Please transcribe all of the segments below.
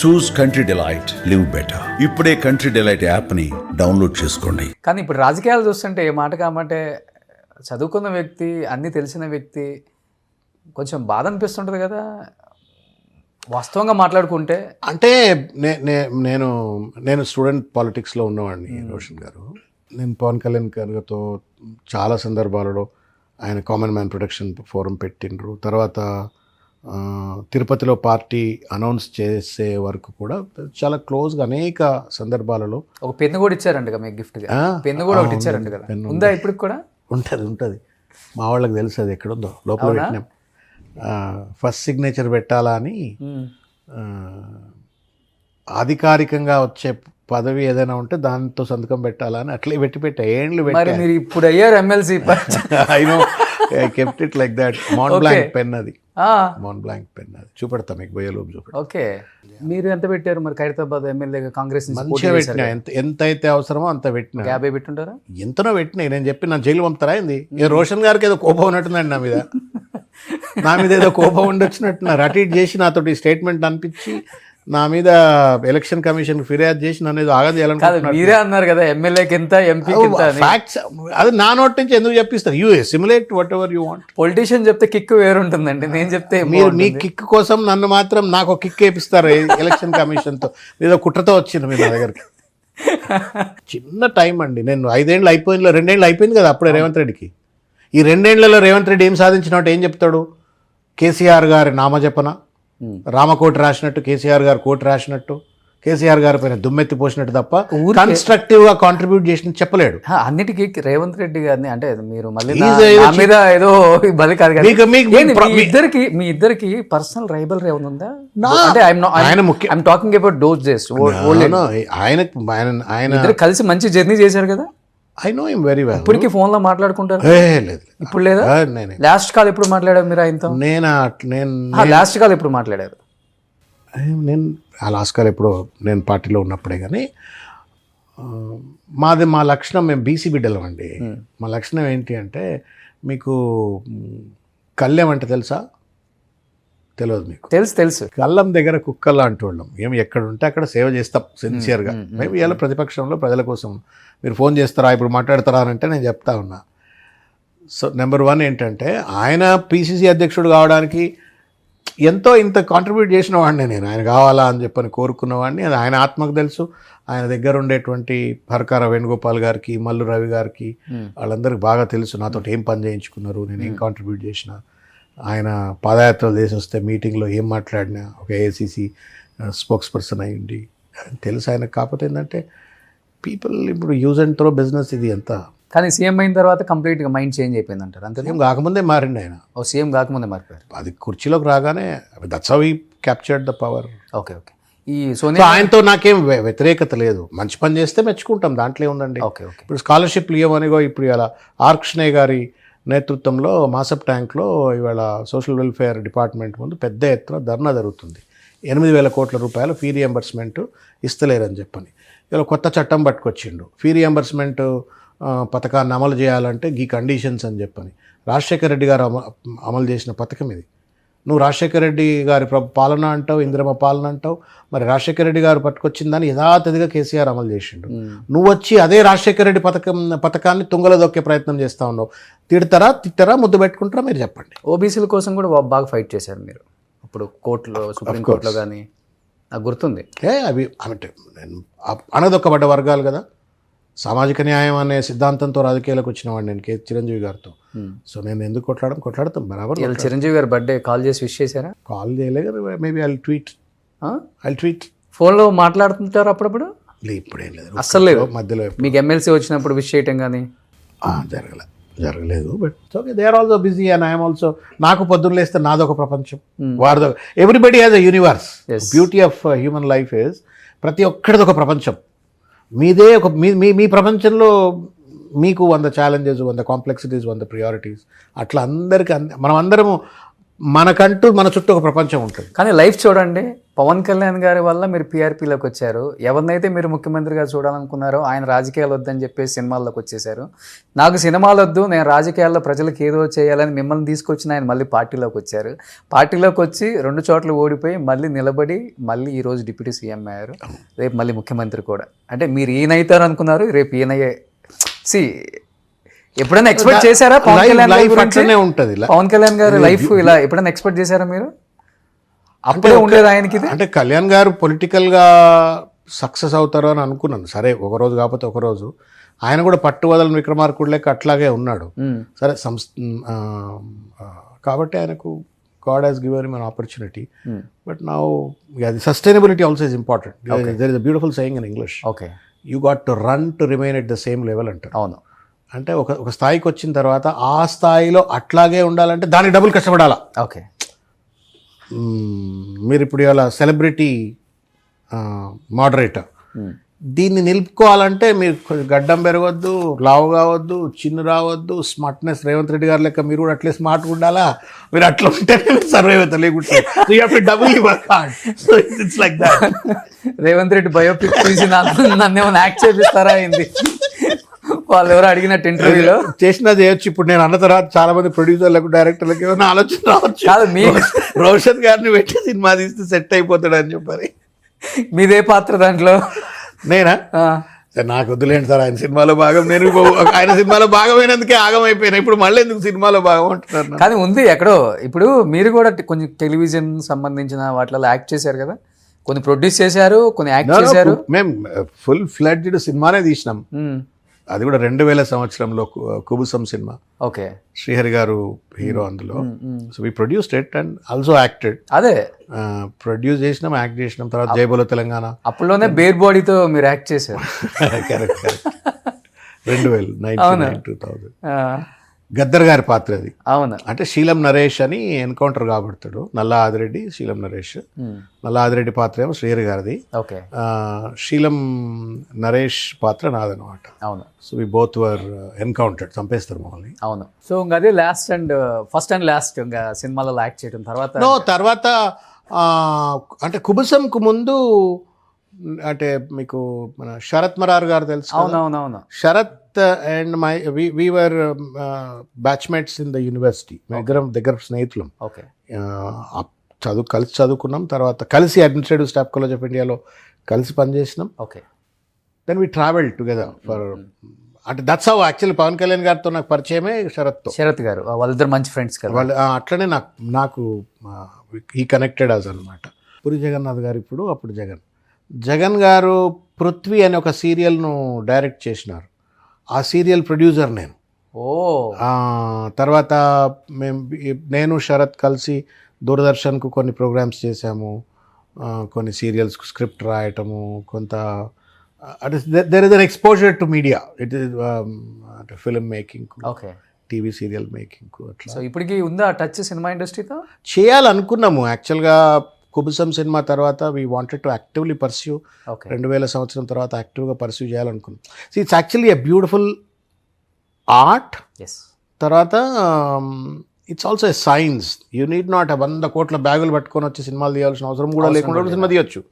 చూస్ country delight, live better. ఇప్పుడే country delight యాప్ని download చేసుకోండి. కానీ ఇప్పుడు రాజకీయాలు చూస్తుంటే ఏ మాట కామంటే చదువుకున్న వ్యక్తి, అన్నీ తెలిసిన వ్యక్తి, కొంచెం బాధ అనిపిస్తుంటుంది కదా వాస్తవంగా మాట్లాడుకుంటే. అంటే నేను నేను స్టూడెంట్ పాలిటిక్స్లో ఉన్నవాడిని రోషన్ గారు. నేను పవన్ కళ్యాణ్ గారితో చాలా సందర్భాలలో ఆయన కామన్ మ్యాన్ ప్రొటెక్షన్ ఫోరం పెట్టిండ్రు. తర్వాత తిరుపతిలో పార్టీ అనౌన్స్ చేసే వరకు కూడా చాలా క్లోజ్గా అనేక సందర్భాలలో. ఒక పెన్ను కూడా ఇచ్చారంట మీకు గిఫ్ట్గా, పెన్ను కూడా ఒకటి ఇచ్చారంట కదా, ఉందా ఇప్పటికి కూడా? ఉంటుంది మా వాళ్ళకి తెలుసు అది ఎక్కడుందో, లోపల పెట్టినాం. ఫస్ట్ సిగ్నేచర్ పెట్టాలా అని అధికారికంగా వచ్చే పదవి ఏదైనా ఉంటే దాంతో సంతకం పెట్టాలా అని అట్లే పెట్టా ఏండ్లు పెట్టి. మీరు ఇప్పుడు అయ్యారు MLC. I know, I kept it like that. Monte blank pen అది, మాంట్ బ్లాంక్ పెన్ అది. చూపెడతా మీకు, బోయేలోపు చూపెడతా. ఓకే, మీరు ఎంత పెట్టారు మరి ఖైరతాబాద్ ఎమ్మెల్యేగా కాంగ్రెస్ నుంచి? మంచిగా పెట్టినా, ఎంత అయితే అవసరమో అంత పెట్టినా. 50 పెట్టుంటారా? ఎంతనో పెట్టినా. నేను చెప్పి నా జైలు పంపుతారా ఏంది? రోషన్ గారికి ఏదో కోపం ఉన్నట్టుందండి నా మీద ఏదో కోపం ఉండొచ్చినట్టున్నారు. అటు ఇటు చేసి నాతోటి స్టేట్మెంట్ అనిపించి నా మీద ఎలక్షన్ కమిషన్ ఫిర్యాదు చేసి నన్ను ఏదో ఆగదు చేయాలనుకుంటున్నారు. మీరే అన్నారు కదా ఎంఎల్ఏకి ఎంత, ఎంపీకి ఎంత. ఫ్యాక్ట్స్ అది నా నోటి నుంచి ఎందుకు చెప్పిస్తారు? You simulate whatever you want. Politician చెప్తే కిక్ వేరుంటుందండి, నేను చెప్తే మీరు మీ కిక్ కోసం నన్ను మాత్రం నాకు కిక్ వేపిస్తారు ఎలక్షన్ కమిషన్తో. ఏదో కుట్రతో వచ్చింది మీరు నా దగ్గరికి. చిన్న టైం అండి. నేను 5 ఏళ్ళు అయిపోయింది, 2 ఏళ్ళు అయిపోయింది కదా అప్పుడే రేవంత్ రెడ్డికి. ఈ 2 ఏళ్లలో రేవంత్ రెడ్డి ఏం సాధించినట్టు ఏం చెప్తాడు? కేసీఆర్ గారి నామజపన, రామకోటి రాసినట్టు, కేసీఆర్ గారు కోటి రాసినట్టు, కేసీఆర్ గారి పైన దుమ్మెత్తి పోసినట్టు తప్ప కన్స్ట్రక్టివ్ గా కాంట్రిబ్యూట్ చేసిన చెప్పలేడు. అన్నిటికీ రేవంత్ రెడ్డి గారిని అంటే మీరు మళ్ళీ మీద ఏదో బలి కాదు కదా. మీ ఇద్దరికి పర్సనల్ రైవల్రీ ఏమైనా ఉందా? అంటే I'm talking about those days. ఆయన కలిసి మంచి జర్నీ చేశారు కదా. I know him very well. ఇప్పటికీ ఫోన్ లో మాట్లాడుకుంటారు? లేదు, ఇప్పుడు లేదా? లాస్ట్ కాల్ ఎప్పుడు మాట్లాడారు మీరు ఆయనతో? నేను లాస్ట్ కాల్ ఎప్పుడు మాట్లాడారు? నేను ఆ లాస్ట్ కాల్ ఎప్పుడో నేను పార్టీలో ఉన్నప్పుడే. కానీ మా లక్షణం, మేము బీసీ బిడ్డలం అండి. మా లక్షణం ఏంటి అంటే, మీకు కళ్ళెం అంటే తెలుసా? తెలియదు మీకు? తెలుసు. కళ్ళం దగ్గర కుక్కల్లా అంటూళ్ళం. ఏమి ఎక్కడ ఉంటే అక్కడ సేవ చేస్తాం సిన్సియర్గా. మేము ఇలా ప్రతిపక్షంలో ప్రజల కోసం. మీరు ఫోన్ చేస్తారా, ఇప్పుడు మాట్లాడతారా అని అంటే నేను చెప్తా ఉన్నా. సో నెంబర్ 1 ఏంటంటే, ఆయన పిసిసి అధ్యక్షుడు కావడానికి ఎంతో ఇంత కాంట్రిబ్యూట్ చేసిన వాడిని నేను. ఆయన కావాలా అని చెప్పని కోరుకున్నవాడిని. అది ఆయన ఆత్మకు తెలుసు. ఆయన దగ్గర ఉండేటువంటి హర్కార వేణుగోపాల్ గారికి, మల్లు రవి గారికి, వాళ్ళందరికీ బాగా తెలుసు నాతో ఏం పని చేయించుకున్నారు, నేను ఏం కాంట్రిబ్యూట్ చేసిన. ఆయన పాదయాత్రలు చేసి వస్తే మీటింగ్లో ఏం మాట్లాడినా, ఒక ఏఐసిసి స్పోక్స్ పర్సన్ అయ్యింది తెలుసు ఆయనకు. కాకపోతే ఏంటంటే పీపుల్ ఇప్పుడు యూజ్ అండ్ త్రో బిజినెస్ ఇది ఎంత. కానీ సీఎం అయిన తర్వాత కంప్లీట్గా మైండ్ చేంజ్ అయిపోయింది అంటారు. అంతే, సీఎం కాకముందే మారిండు ఆయన. సీఎం కాకముందే మారిపోయారు. అది కుర్చీలోకి రాగానే that's how he captured the power. Okay. ఈ సోనియా ఆయనతో నాకేం వ్యతిరేకత లేదు. మంచి పని చేస్తే మెచ్చుకుంటాం, దాంట్లో ఉందండి. ఇప్పుడు స్కాలర్షిప్ ఇవ్వమనిగో ఇప్పుడు ఇలా ఆర్ కృష్ణయ్య గారి నేతృత్వంలో మాసప్ ట్యాంక్లో ఇవాళ సోషల్ వెల్ఫేర్ డిపార్ట్మెంట్ ముందు పెద్ద ఎత్తున ధర్నా జరుగుతుంది. 8,000 కోట్ల రూపాయలు ఫీ రియంబర్స్మెంట్ ఇస్తలేరని చెప్పని ఇలా కొత్త చట్టం పట్టుకొచ్చిండు. ఫీ రియంబర్స్మెంట్ పథకాన్ని అమలు చేయాలంటే ఈ కండిషన్స్ అని చెప్పని. రాజశేఖర రెడ్డి గారు అమలు చేసిన పథకం ఇది. నువ్వు రాజశేఖర రెడ్డి గారి పాలన అంటావు, ఇందిరమ్మ పాలన అంటావు. మరి రాజశేఖర రెడ్డి గారు పట్టుకొచ్చిందని యథాతథిగా కేసీఆర్ అమలు చేసిండు. నువ్వు వచ్చి అదే రాజశేఖర రెడ్డి పథకాన్ని తుంగలో దొక్కే ప్రయత్నం చేస్తూ ఉన్నావు. తిట్టరా ముద్దు పెట్టుకుంటారా మీరు చెప్పండి. ఓబీసీల కోసం కూడా బాగా ఫైట్ చేశారు మీరు అప్పుడు కోర్టులో, సుప్రీంకోర్టులో. కానీ నాకు గుర్తుంది అవి అంటే అనదొక్కబడ్డ వర్గాలు కదా. సామాజిక న్యాయం అనే సిద్ధాంతంతో రాజకీయాలకు వచ్చిన వాడు నేను చిరంజీవి గారితో. సో నేను ఎందుకు కొట్లాడతాం బరాబర్. చిరంజీవి గారి బర్త్డే కాల్ చేసి విష్ చేశారా? కాల్ చేయలేదు. Maybe I tweet. ఫోన్లో మాట్లాడుతుంటారు అప్పుడప్పుడు? ఇప్పుడేం లేదు, అస్సలు లేదు. మధ్యలో మీకు ఎమ్మెల్సీ వచ్చినప్పుడు విష్ చేయటం కానీ జరగలేదు. But okay, they are also busy and I'm also. నాకు పొద్దున్న లేస్తే నాదొక ప్రపంచం, వారిదో. Everybody has a universe. Beauty of human life is ప్రతి ఒక్కడిది ఒక ప్రపంచం. మీదే ఒక మీ ప్రపంచంలో మీకు 100 ఛాలెంజెస్, 100 కాంప్లెక్సిటీస్, 100 ప్రియారిటీస్. అట్లా అందరికీ మనం అందరము మనకంటూ మన చుట్టూ ఒక ప్రపంచం ఉంటుంది. కానీ లైఫ్ చూడండి, పవన్ కళ్యాణ్ గారి వల్ల మీరు పీఆర్పీలోకి వచ్చారు. ఎవరినైతే మీరు ముఖ్యమంత్రిగా చూడాలనుకున్నారో ఆయన రాజకీయాలు వద్దని చెప్పేసి సినిమాల్లోకి వచ్చేసారు. నాకు సినిమాలు వద్దు, నేను రాజకీయాల్లో ప్రజలకు ఏదో చేయాలని మిమ్మల్ని తీసుకొచ్చిన ఆయన మళ్ళీ పార్టీలోకి వచ్చారు. పార్టీలోకి వచ్చి 2 చోట్ల ఓడిపోయి మళ్ళీ నిలబడి మళ్ళీ ఈరోజు డిప్యూటీ సీఎం అయ్యారు. రేపు మళ్ళీ ముఖ్యమంత్రి కూడా. అంటే మీరు ఈయనైతారు అనుకున్నారు, రేపు ఈయనయ్యే. ఎప్పుడైనా ఎక్స్పెక్ట్ చేశారా పవన్ కళ్యాణ్ ఉంటుంది? పవన్ కళ్యాణ్ గారు లైఫ్ ఇలా ఎప్పుడైనా ఎక్స్పెక్ట్ చేశారా మీరు? అప్పుడే ఉండేది ఆయనకి. అంటే కళ్యాణ్ గారు పొలిటికల్ గా సక్సెస్ అవుతారు అని అనుకున్నాను. సరే, ఒకరోజు కాకపోతే ఒకరోజు. ఆయన కూడా పట్టువదలని విక్రమార్కుడు లెక్క అట్లాగే ఉన్నాడు. సరే, కాబట్టి ఆయనకు God has given him an opportunity. But now sustainability also is important. There is a beautiful saying in English, you got to run to remain at the same level అంటారు. అవును. అంటే ఒక స్థాయికి వచ్చిన తర్వాత ఆ స్థాయిలో అట్లాగే ఉండాలంటే దానికి డబుల్ కష్టపడాలా. ఓకే. మీరు ఇప్పుడు ఇవాళ సెలబ్రిటీ మోడరేటర్, దీన్ని నిలుపుకోవాలంటే మీరు కొంచెం గడ్డం పెరగవద్దు, లావు కావద్దు, చిన్ను రావద్దు, స్మార్ట్నెస్ రేవంత్ రెడ్డి గారు లెక్క మీరు కూడా అట్లే స్మార్ట్గా ఉండాలా. మీరు అట్లా ఉంటేనే సర్వైవ్ అవుతారు, లేకుంటే double work hard. So it's like that. Revanth Reddy biopic చూసి నన్ను ఏమైనా యాక్ట్ చేపిస్తారా ఏంది? వాళ్ళు ఎవరు అడిగినట్టు ఇంటర్వ్యూలో చేసినా చేయొచ్చు. ఇప్పుడు నేను అన్న తర్వాత చాలా మంది ప్రొడ్యూసర్లకు, డైరెక్టర్లకు ఏమైనా ఆలోచన రావచ్చు. కాదు, మీ రోషన్ గారిని పెట్టి సినిమా తీస్తే సెట్ అయిపోతాడు అని చెప్పారు. మీదే పాత్ర దాంట్లో? నేనా? నాకు వద్దులేండి సార్, ఆయన సినిమాలో భాగం. నేను ఆయన సినిమాలో భాగమైనందుకే ఆగమైపోయినా. ఇప్పుడు మళ్ళీ ఎందుకు సినిమాలో భాగం అంటున్నారు? కానీ ఉంది ఎక్కడో. ఇప్పుడు మీరు కూడా కొంచెం టెలివిజన్ సంబంధించిన వాటిలో యాక్ట్ చేశారు కదా, కొన్ని ప్రొడ్యూస్ చేశారు, కొన్ని యాక్ట్ చేశారు. మేము ఫుల్ ఫ్లెడ్జ్డ్ సినిమానే తీసినాం. అది కూడా 2000 సంవత్సరంలో కుబుసం cinema. Okay. Srihari garu hero అందులో. So we produced it and also acted. అదే ప్రొడ్యూస్ చేసినాం, యాక్ట్ చేసినాం. తర్వాత జైబోలో తెలంగాణ, అప్పుడులోనే బేర్ బాడీతో మీరు యాక్ట్ చేశారు. కరెక్ట్. 2000 గద్దర్ గారి పాత్ర అది. అవును. అంటే శీలం నరేష్ అని ఎన్కౌంటర్ కాబడతాడు. నల్లా ఆదిరెడ్డి, శీలం నరేష్. నల్లా ఆదిరెడ్డి పాత్ర ఏమో శ్రీహరి గారిది. ఓకే. శీలం నరేష్ పాత్ర నాదనమాట. అవును. So we both were encountered, చంపేస్తారు మమ్మల్ని. అవును. సో ఇంకా అదే ఫస్ట్ అండ్ లాస్ట్ ఇంకా సినిమాలో యాక్ట్ చేయడం. తర్వాత అంటే కుబుసంకు ముందు అంటే మీకు మన శరత్ మరార్ గారు తెలుసు. అవునవునవును. Sarath and we were batchmates in the university. దగ్గర స్నేహితులం. ఓకే. కలిసి చదువుకున్నాం. తర్వాత కలిసి అడ్మినిస్ట్రేటివ్ స్టాఫ్ కాలేజ్ ఆఫ్ ఇండియాలో కలిసి పనిచేసినాం. Okay. Then we travel together for, అంటే that's how actually Pawan Kalyan గారితో నాకు పరిచయమే శరత్ గారు. వాళ్ళిద్దరు మంచి ఫ్రెండ్స్ కదా. వాళ్ళు అట్లనే నాకు ఈ కనెక్టెడ్ అస్ అనమాట. పూరి జగన్నాథ్ గారు అప్పుడు జగన్ గారు పృథ్వీ అనే ఒక సీరియల్ను డైరెక్ట్ చేసినారు. ఆ సీరియల్ ప్రొడ్యూసర్ నేను. తర్వాత నేను శరత్ కలిసి దూరదర్శన్కు కొన్ని ప్రోగ్రామ్స్ చేశాము, కొన్ని సీరియల్స్కు స్క్రిప్ట్ రాయటము, కొంత అంటే there is an exposure to media. It is అంటే film making, TV serial making అట్లా. సో ఇప్పటికి ఉందా టచ్ సినిమా ఇండస్ట్రీతో? చేయాలనుకున్నాము యాక్చువల్గా. కుబుసం సినిమా తర్వాత we wanted to actively pursue. 2000 సంవత్సరం తర్వాత యాక్టివ్గా పర్స్యూ చేయాలనుకున్నాం. So it's actually a beautiful art. తర్వాత it's also a science. You need not 100 కోట్ల బ్యాగులు పట్టుకొని వచ్చి సినిమాలు తీయాల్సిన అవసరం కూడా లేకుండా సినిమా తీయొచ్చు.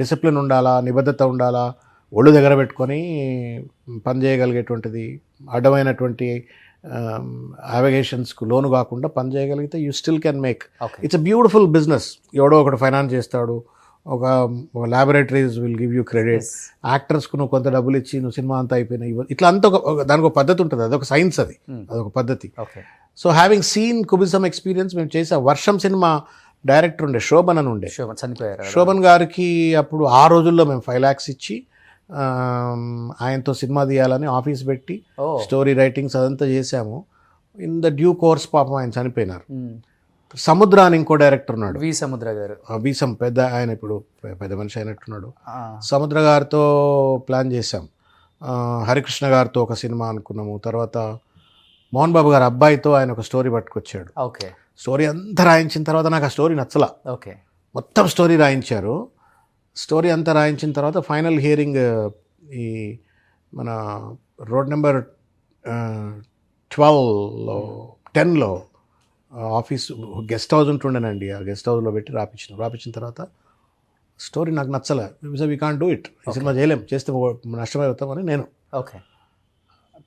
డిసిప్లిన్ ఉండాలా, నిబద్ధత ఉండాలా, ఒళ్ళు దగ్గర పెట్టుకొని పని చేయగలిగేటువంటిది, అడ్డమైనటువంటి అవేగేషన్స్కు లోను కాకుండా పని చేయగలిగితే you still can make. It's a beautiful business. ఎవడో ఒకటి ఫైనాన్స్ చేస్తాడు, ఒక laboratories will give you credit, యాక్టర్స్కు నువ్వు కొంత డబ్బులు ఇచ్చి నువ్వు సినిమా అంతా అయిపోయినా ఇట్లా అంతా దానికి ఒక పద్ధతి ఉంటుంది. అదొక సైన్స్, అదొక పద్ధతి. సో హ్యావింగ్ సీన్ కుబుసం ఎక్స్పీరియన్స్ మేము చేసా. వర్షం సినిమా డైరెక్టర్ ఉండే, శోభన్ అని ఉండే. శోభన్ గారికి అప్పుడు ఆ రోజుల్లో మేము 5 lakhs ఇచ్చి ఆయనతో సినిమా తీయాలని ఆఫీస్ పెట్టి స్టోరీ రైటింగ్స్ అదంతా చేశాము. ఇన్ ద డ్యూ కోర్స్ పాపం ఆయన చనిపోయినారు. సముద్ర అని ఇంకో డైరెక్టర్ ఉన్నాడు, వి సముద్ర గారు. పెద్ద ఆయన, ఇప్పుడు పెద్ద మనిషి అయినట్టున్నాడు. సముద్ర గారితో ప్లాన్ చేశాం. హరికృష్ణ గారితో ఒక సినిమా అనుకున్నాము. తర్వాత మోహన్ బాబు గారు అబ్బాయితో ఆయన ఒక స్టోరీ పట్టుకొచ్చాడు. స్టోరీ అంతా రాయించిన తర్వాత నాకు ఆ స్టోరీ నచ్చలా. మొత్తం స్టోరీ రాయించారు. స్టోరీ అంతా రాయించిన తర్వాత ఫైనల్ హియరింగ్ ఈ మన రోడ్ నెంబర్ 10లో ఆఫీస్ గెస్ట్ హౌస్ ఉంటుండేనండి, ఆ గెస్ట్ హౌస్లో పెట్టి రాపించిన తర్వాత స్టోరీ నాకు నచ్చలే. వీ కాంట్ డూ ఇట్, ఈ సినిమా చేయలేం, చేస్తే నష్టమైపోతామని నేను ఓకే.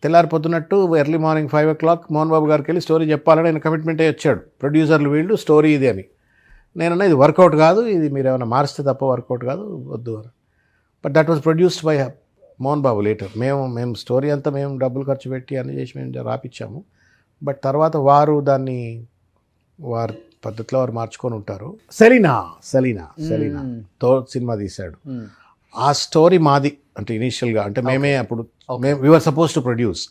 తెల్లారిపోతున్నట్టు early morning 5 o'clock Mohan Babu గారికి వెళ్ళి స్టోరీ చెప్పాలని ఆయన కమిట్మెంట్ అయ్యి వచ్చాడు. ప్రొడ్యూసర్లు వీళ్ళు స్టోరీ ఇది అని. నేనన్నా ఇది వర్కౌట్ కాదు, ఇది మీరు ఏమైనా మారిస్తే తప్ప వర్కౌట్ కాదు, వద్దు అని. But that was produced by Mohan Babu later. మేము స్టోరీ అంతా మేము డబ్బులు ఖర్చు పెట్టి అన్ని చేసి మేము రాపిచ్చాము. బట్ తర్వాత వారు దాన్ని వారి పద్ధతిలో వారు మార్చుకొని ఉంటారు. సెలీనాతో సినిమా తీశాడు. ఆ స్టోరీ మాది, అంటే ఇనీషియల్గా అంటే మేమే అప్పుడు we were suppose to produce.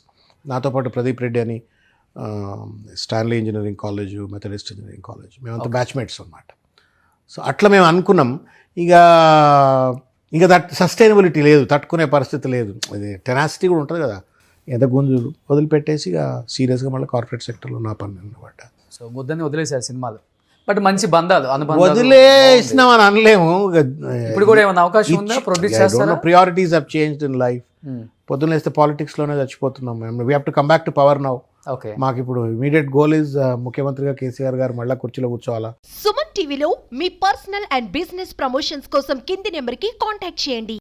నాతో పాటు ప్రదీప్ రెడ్డి అని Stanley engineering college, Methodist engineering college, మేమంతా బ్యాచ్మేట్స్ అన్నమాట. సో అట్లా మేము అనుకున్నాం. ఇక దట్ సస్టైనబిలిటీ లేదు, తట్టుకునే పరిస్థితి లేదు. అది టెనాసిటీ కూడా ఉంటుంది కదా, ఎంత గుంజులు వదిలిపెట్టేసి ఇక సీరియస్గా మళ్ళీ కార్పొరేట్ సెక్టర్లో నా పని అనమాట. సో ముద్దని వదిలేశారు సినిమాలు. బట్ మంచి బంధాలు వదిలేసినాం అని అనలేము. ఇప్పుడు కూడా ఏమైనా అవకాశం ఉందా? ప్రొడ్యూస్ చేస్తారా? Priorities have changed in life. పొద్దున్న వేస్తే పాలిటిక్స్లోనే చచ్చిపోతున్నాం మేము. We have to come back to power now. Okay. మాకు ఇప్పుడు ఇమీడియట్ గోల్ ఇస్ ముఖ్యమంత్రిగా కేసీఆర్ గారు మళ్ళీ కుర్చీలో కూర్చోవాలా. సుమన్ టీవీలో మీ పర్సనల్ అండ్ బిజినెస్ ప్రమోషన్స్ కోసం కింది నెంబర్కి కాంటాక్ట్ చేయండి.